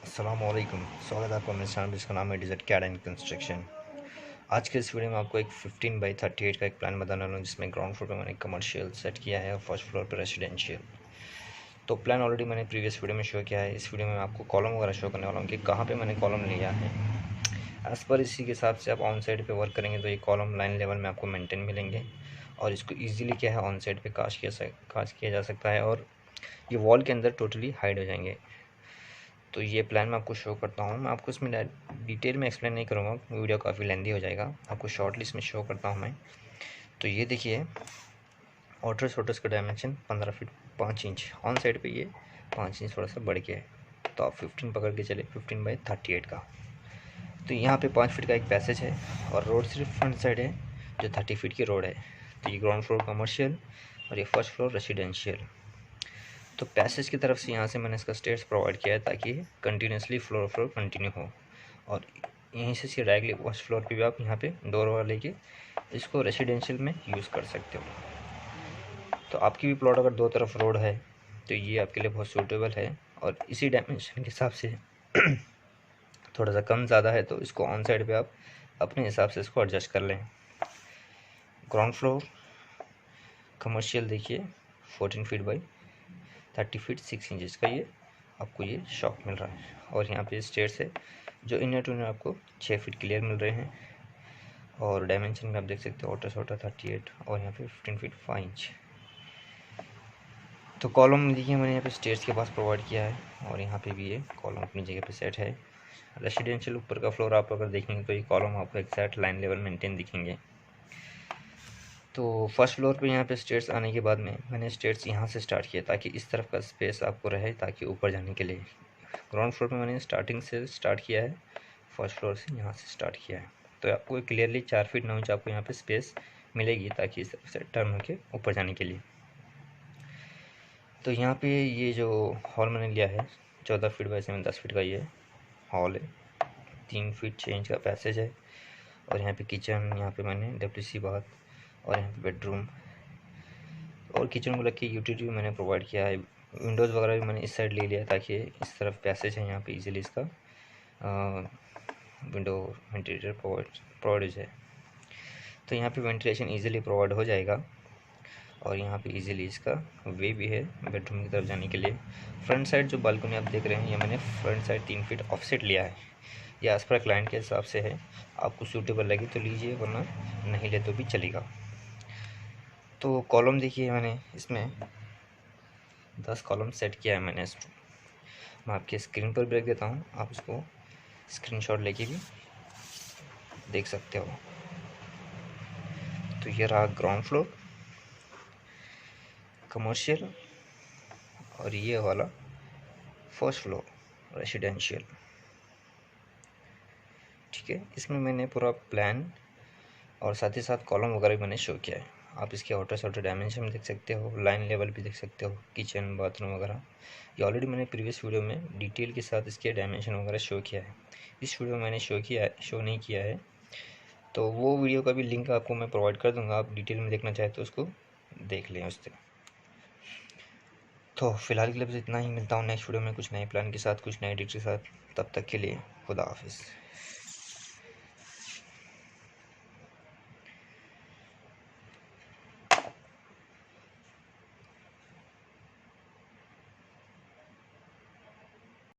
अस्सलामुअलैकुम, स्वागत है आपका मेरे चैनल जिसका नाम है AtoZ कैड एंड कंस्ट्रक्शन। आज के इस वीडियो में आपको एक 15/38 का एक प्लान बताने वाला हूँ जिसमें ग्राउंड फ्लोर पे मैंने कमर्शियल सेट किया है और फर्स्ट फ्लोर पे रेसिडेंशियल। तो प्लान ऑलरेडी मैंने प्रीवियस वीडियो में शो किया है। इस वीडियो में मैं आपको कॉलम वगैरह शो करने वाला हूँ कि कहाँ पर मैंने कॉलम लिया है। एज़ पर इसी के हिसाब से आप ऑन साइड पर वर्क करेंगे तो ये कॉलम लाइन लेवल में आपको मेनटेन मिलेंगे और इसको ईजिली क्या है ऑन साइड पर कास्ट किया जा सकता है और ये वॉल के अंदर टोटली हाइड हो जाएंगे। तो ये प्लान मैं आपको शो करता हूँ। मैं आपको इसमें डिटेल में एक्सप्लेन नहीं करूँगा, वीडियो काफ़ी लेंदी हो जाएगा। आपको शॉर्ट लिस्ट में शो करता हूँ मैं। तो ये देखिए, ऑटर्स का dimension 15 feet 5 inch, on side पे ये 5 इंच थोड़ा सा बढ़ के है, तो आप 15 पकड़ के चले 15/38 का। तो यहाँ पे 5 फीट का एक पैसेज है और रोड सिर्फ फ्रंट साइड है जो 30 फीट की रोड है। तो ये ग्राउंड फ्लोर कमर्शियल और ये फर्स्ट फ्लोर रेसिडेंशियल। तो पैसेज की तरफ से यहाँ से मैंने इसका स्टेयर्स प्रोवाइड किया है ताकि कंटिन्यूसली फ्लोर कंटिन्यू हो और यहीं से डायरेक्टली फर्स्ट फ्लोर पे भी आप यहाँ पे डोर वाला लेके इसको रेसिडेंशियल में यूज़ कर सकते हो। तो आपकी भी प्लॉट अगर दो तरफ रोड है तो ये आपके लिए बहुत सूटेबल है और इसी डायमेंशन के हिसाब से थोड़ा सा कम ज़्यादा है तो इसको ऑन साइड पे आप अपने हिसाब से इसको एडजस्ट कर लें। ग्राउंड फ्लोर कमर्शियल देखिए 14 फीट बाई 30 फीट 6 इंचज़ का ये आपको ये शॉप मिल रहा है और यहाँ पे स्टेयर्स है जो इनर टू इनर आपको 6 फीट क्लियर मिल रहे हैं और डायमेंशन में आप देख सकते हो ऑटर 38 और यहाँ पे 15 फीट 5 इंच। तो कॉलम देखिए मैंने यहाँ पे स्टेयर्स के पास प्रोवाइड किया है और यहाँ पे भी ये कॉलम अपनी जगह पे सेट है। रेसिडेंशियल ऊपर का फ्लोर आप अगर देखेंगे तो ये कॉलम आपको एक्जैक्ट लाइन लेवल मेंटेन दिखेंगे। तो फर्स्ट फ्लोर पे यहाँ पे स्टेयर्स आने के बाद में मैंने स्टेयर्स यहाँ से स्टार्ट किया ताकि इस तरफ का स्पेस आपको रहे ताकि ऊपर जाने के लिए। ग्राउंड फ्लोर पे मैंने स्टार्टिंग से स्टार्ट किया है, फर्स्ट फ्लोर से यहाँ से स्टार्ट किया है। तो आपको क्लियरली 4 फीट 9 इंच आपको यहाँ पे स्पेस मिलेगी ताकि इस तरफ से टर्न होकर ऊपर जाने के लिए। तो यहाँ पे ये जो हॉल मैंने लिया है 14 फीट बाई 10 फीट का ये हॉल है, 3 फीट 6 इंच का पैसेज है और यहाँ पे किचन, यहाँ पे मैंने WC बाथ और यहाँ पे बेडरूम और किचन को लग के यूटिलिटी मैंने प्रोवाइड किया है। विंडोज़ वगैरह भी मैंने इस साइड ले लिया ताकि इस तरफ पैसेज है यहाँ पे इजीली इसका विंडो वेंटिलेटर प्रोवाइड हो जाए। तो यहाँ पे वेंटिलेशन इजीली प्रोवाइड हो जाएगा और यहाँ पे इजीली इसका वे भी है बेडरूम की तरफ जाने के लिए। फ्रंट साइड जो बालकनी आप देख रहे हैं ये मैंने फ्रंट साइड 3 फीट ऑफसेट लिया है। ये एज़ पर क्लाइंट के हिसाब से है, आपको सूटेबल लगे तो लीजिए वरना नहीं ले तो भी चलेगा। तो कॉलम देखिए मैंने इसमें 10 कॉलम सेट किया है मैंने इसको, मैं आपके स्क्रीन पर भी रख देता हूँ, आप इसको स्क्रीनशॉट लेके भी देख सकते हो। तो ये रहा ग्राउंड फ्लोर कमर्शियल और ये वाला फर्स्ट फ्लोर रेसिडेंशियल। ठीक है, इसमें मैंने पूरा प्लान और साथ ही साथ कॉलम वगैरह भी मैंने शो किया है। आप इसके आउटर डायमेंशन में देख सकते हो, लाइन लेवल भी देख सकते हो, किचन बाथरूम वगैरह ये ऑलरेडी मैंने प्रीवियस वीडियो में डिटेल के साथ इसके डायमेंशन वगैरह शो किया है। इस वीडियो में मैंने शो नहीं किया है, तो वो वीडियो का भी लिंक आपको मैं प्रोवाइड कर दूँगा, आप डिटेल में देखना चाहे तो उसको देख लें उससे। तो फिलहाल के लिए बस इतना ही, मिलता हूँ नेक्स्ट वीडियो में कुछ नए प्लान के साथ, कुछ नए डिटेल के साथ। तब तक के लिए खुदा हाफिज़।